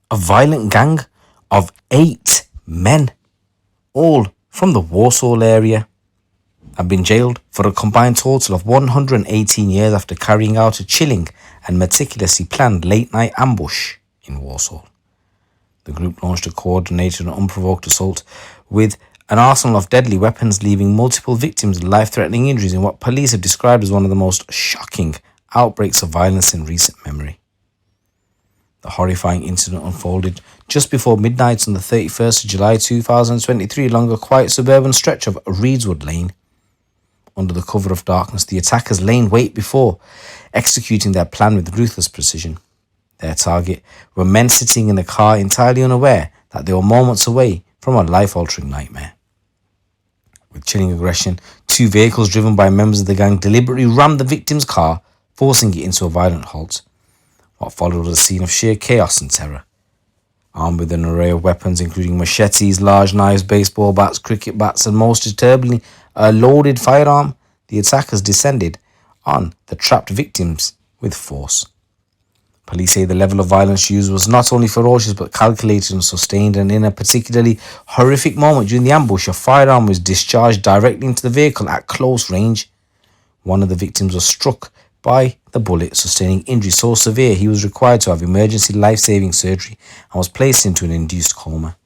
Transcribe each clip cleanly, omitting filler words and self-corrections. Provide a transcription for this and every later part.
A violent gang of 8 men, all from the Walsall area, have been jailed for a combined total of 118 years after carrying out a chilling and meticulously planned late-night ambush in Walsall. The group launched a coordinated and unprovoked assault with an arsenal of deadly weapons, leaving multiple victims with life-threatening injuries in what police have described as one of the most shocking outbreaks of violence in recent memory. The horrifying incident unfolded just before midnight on the 31st of July 2023 along a quiet suburban stretch of Reedswood Lane. Under the cover of darkness, the attackers lay in wait before executing their plan with ruthless precision. Their target were men sitting in a car entirely unaware that they were moments away from a life-altering nightmare. With chilling aggression, 2 vehicles driven by members of the gang deliberately rammed the victim's car, forcing it into a violent halt. What followed was a scene of sheer chaos and terror. Armed with an array of weapons including machetes, large knives, baseball bats, cricket bats, and most disturbingly, a loaded firearm, the attackers descended on the trapped victims with force. Police say the level of violence used was not only ferocious but calculated and sustained, and in a particularly horrific moment during the ambush, a firearm was discharged directly into the vehicle at close range. One of the victims was struck by the bullet, sustaining injury so severe he was required to have emergency life-saving surgery and was placed into an induced coma.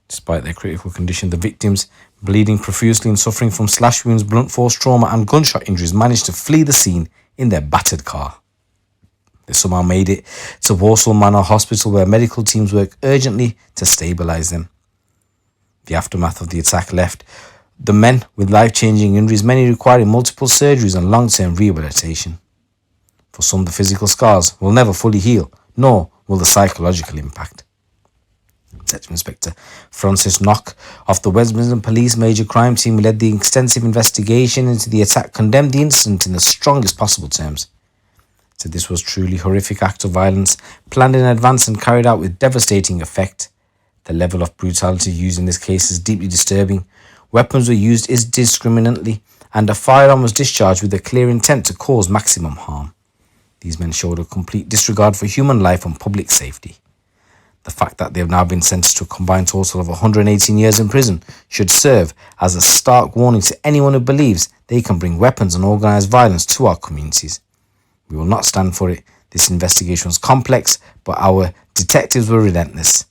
Despite their critical condition, the victims, bleeding profusely and suffering from slash wounds, blunt force trauma and gunshot injuries, managed to flee the scene in their battered car. They somehow made it to Walsall Manor Hospital, where medical teams worked urgently to stabilise them. The aftermath of the attack left the men with life-changing injuries, many requiring multiple surgeries and long-term rehabilitation. For some, the physical scars will never fully heal, nor will the psychological impact. Detective Inspector Francis Knock of the West Midlands Police Major Crime Team, who led the extensive investigation into the attack, condemned the incident in the strongest possible terms. Said this was truly horrific act of violence, planned in advance and carried out with devastating effect. The level of brutality used in this case is deeply disturbing. Weapons were used indiscriminately, and a firearm was discharged with a clear intent to cause maximum harm. These men showed a complete disregard for human life and public safety. The fact that they have now been sentenced to a combined total of 118 years in prison should serve as a stark warning to anyone who believes they can bring weapons and organised violence to our communities. We will not stand for it. This investigation was complex, but our detectives were relentless.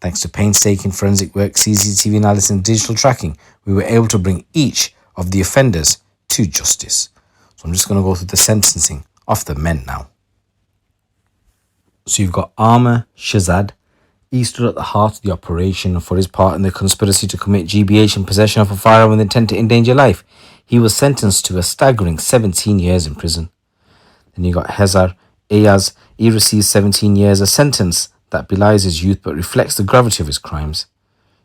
Thanks to painstaking forensic work, CCTV analysis and digital tracking, we were able to bring each of the offenders to justice. So I'm just going to go through the sentencing of the men now. So you've got Amar Shahzad. He stood at the heart of the operation for his part in the conspiracy to commit GBH and possession of a firearm with intent to endanger life. He was sentenced to a staggering 17 years in prison. Then you got Hezar. Iyaiz. He received 17 years, a sentence that belies his youth but reflects the gravity of his crimes.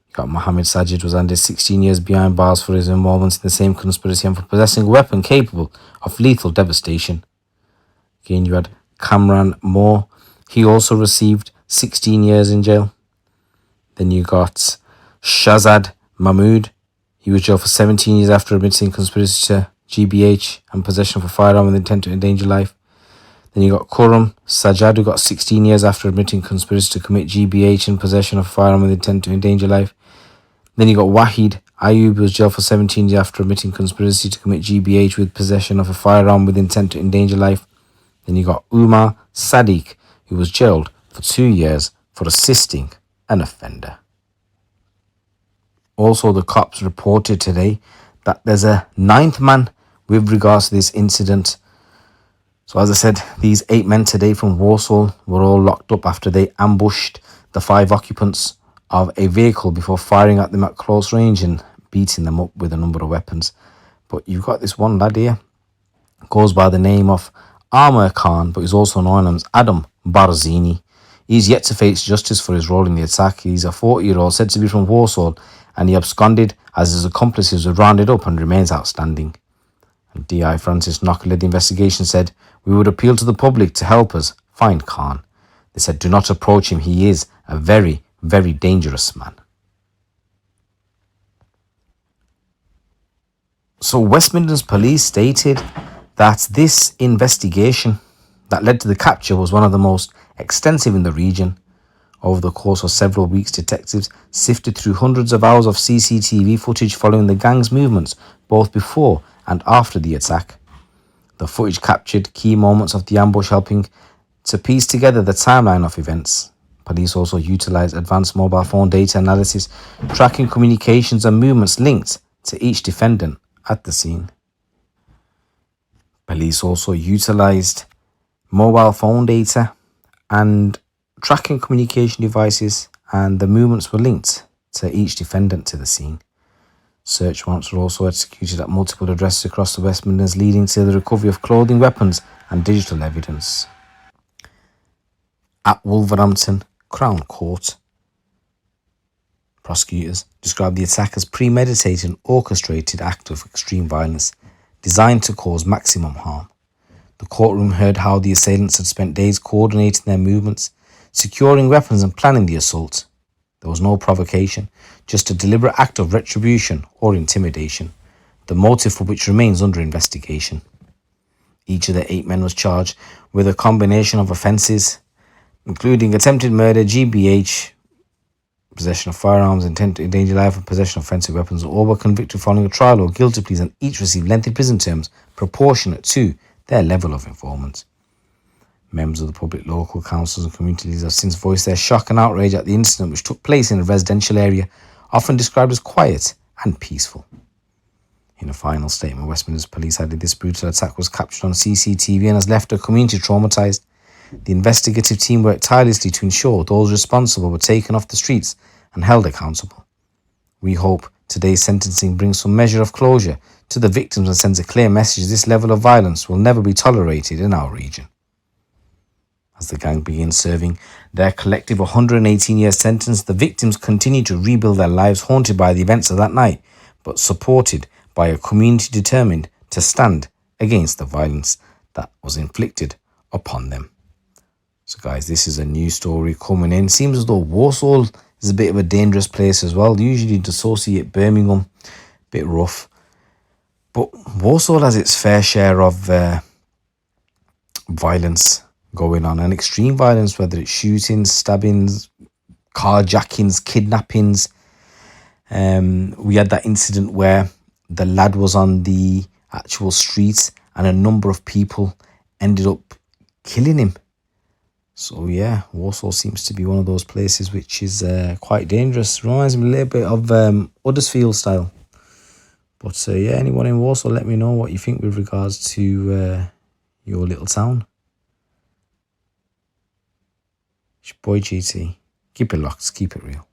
You got Mohammed. Sajid was under 16 years behind bars for his involvement in the same conspiracy and for possessing a weapon capable of lethal devastation. Again, you had Kamran. He also received 16 years in jail. Then you got Shazad Mahmood. He was jailed for 17 years after admitting conspiracy to GBH and possession of a firearm with intent to endanger life. Then you got Khurum, Sajad, who got 16 years after admitting conspiracy to commit GBH and possession of a firearm with intent to endanger life. Then you got Waheed. Ayub was jailed for 17 years after admitting conspiracy to commit GBH with possession of a firearm with intent to endanger life. Then you got Umar Saddique, who was jailed for 2 years for assisting an offender. Also, the cops reported today that there's a 9th man with regards to this incident. So as I said, these 8 men today from Walsall were all locked up after they ambushed the 5 occupants of a vehicle before firing at them at close range and beating them up with a number of weapons. But you've got this one lad here, goes by the name of Amar Khan, but he's also known as Adam Barzini. He's yet to face justice for his role in the attack. He's a 40-year-old said to be from Walsall, and he absconded as his accomplices were rounded up and remains outstanding. And DI Francis Knock, led the investigation, said, "We would appeal to the public to help us find Khan." They said, "Do not approach him. He is a very, very dangerous man." So West Midlands Police stated that this investigation that led to the capture was one of the most extensive in the region. Over the course of several weeks, detectives sifted through hundreds of hours of CCTV footage following the gang's movements, both before and after the attack. The footage captured key moments of the ambush, helping to piece together the timeline of events. Police also utilized advanced mobile phone data analysis, tracking communications and movements linked to each defendant at the scene. Police also utilized mobile phone data and tracking communication devices, and the movements were linked to each defendant to the scene. Search warrants were also executed at multiple addresses across the West Midlands, leading to the recovery of clothing, weapons and digital evidence. At Wolverhampton Crown Court, prosecutors described the attack as premeditated and orchestrated act of extreme violence designed to cause maximum harm. The courtroom heard how the assailants had spent days coordinating their movements, securing weapons and planning the assault. There was no provocation, just a deliberate act of retribution or intimidation, the motive for which remains under investigation. Each of the 8 men was charged with a combination of offences, including attempted murder, GBH, possession of firearms, intent to endanger life, and possession of offensive weapons. All were convicted following a trial or guilty pleas, and each received lengthy prison terms proportionate to their level of involvement. Members of the public, local councils and community leaders have since voiced their shock and outrage at the incident, which took place in a residential area, often described as quiet and peaceful. In a final statement, West Midlands Police added this brutal attack was captured on CCTV and has left the community traumatised. The investigative team worked tirelessly to ensure those responsible were taken off the streets and held accountable. We hope today's sentencing brings some measure of closure to the victims and sends a clear message this level of violence will never be tolerated in our region. As the gang begins serving their collective 118-year sentence, the victims continue to rebuild their lives haunted by the events of that night, but supported by a community determined to stand against the violence that was inflicted upon them. So guys, this is a new story coming in. Seems as though Walsall is a bit of a dangerous place as well. Usually associate Birmingham, bit rough. But Walsall has its fair share of violence going on, and extreme violence, whether it's shootings, stabbings, carjackings, kidnappings. We had that incident where the lad was on the actual streets and a number of people ended up killing him. So yeah, Walsall seems to be one of those places which is quite dangerous. Reminds me a little bit of Huddersfield style. But yeah, anyone in Walsall, let me know what you think with regards to your little town. It's your boy GT. Keep it locked, keep it real.